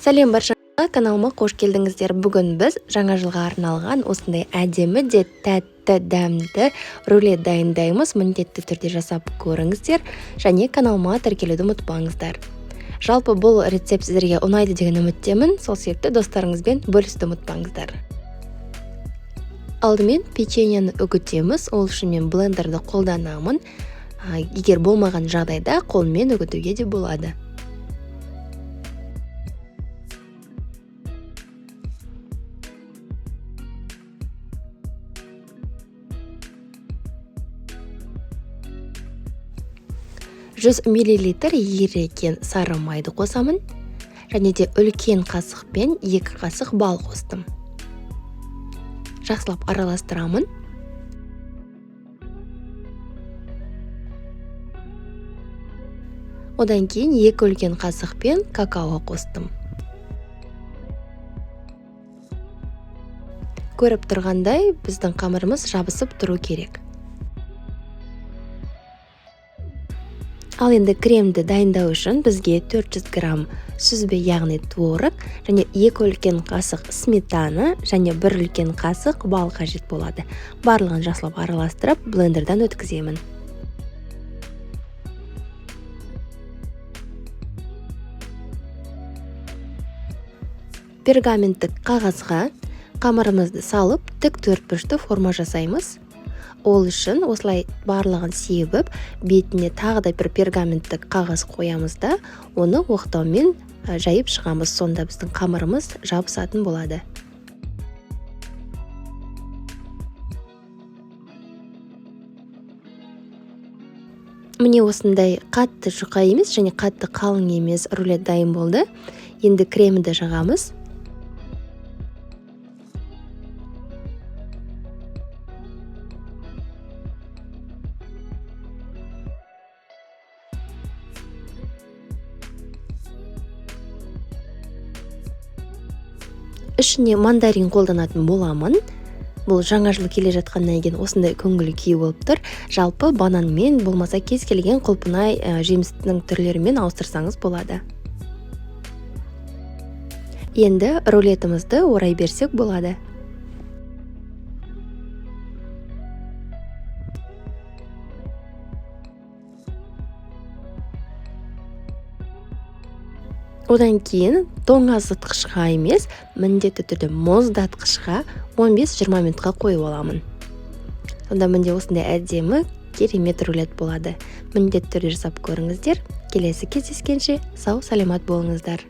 Сәлем баршаңызға, каналыма қош келдіңіздер. Бүгін біз жаңа жылға арналған осындай әдемі де тәтті дәмді рулет дайындаймыз. Міндетті түрде жасап көріңіздер және каналыма тіркелуді ұмытпаңыздар. Жалпы бұл рецепт сіздерге ұнайды деген үміттемін, сол себепті достарыңызбен бөлісуді ұмытпаңыздар. Алдымен печеньені үгітеміз, ол үшін мен блендерді қолданамын. Егер болмаған жағдайда қолмен үгітуге де болады. Жүз миллилитр еріген сары майды қосамын, және де үлкен қасықпен 2 қасық бал қостым. Жақсылап араластырамын. Одан кейін 2 үлкен қасықпен какао қостым. Көріп тұрғандай, біздің қамырымыз жабысып тұру керек. Ал енді кремді дайындау үшін бізге 400 грамм сүзбе, яғни творог, және 2 үлкен қасық сметана және 1 үлкен қасық бал қажет болады. Барлығын жақсылап араластырып, блендерден өткіземін. Пергаменттік қағазға қамырымызды салып, тік төртбұрышты форма жасаймыз. Ол үшін осылай барлығын себіп, бетіне тағы да бір пергаменттік қағаз қоямыз да, оны оқтаумен жайып шығамыз. Сонда біздің қамырымыз жабысатын болады. Міне осындай қатты жұқа емес және қатты қалың емес рулет дайын болды. Енді кремді жағамыз. Ішіне мандарин қолданатын боламын. Бұл жаңа жыл келе жатқаннан кейін осындай көңіл күй болып тұр. Жалпы бананмен болмаса кез келген құлпынай жемістің түрлерімен ауыстырсаңыз болады. Енді рулетімізді орай берсек болады. Одан кейін тоңазытқышқа емес, міндетті түрде мұздатқышқа 15-20 минутқа қойып аламын. Сонда менде осындай әдемі керемет рулет болады. Міндетті түрде жасап көріңіздер. Келесі кездескенше сау саламат болыңыздар.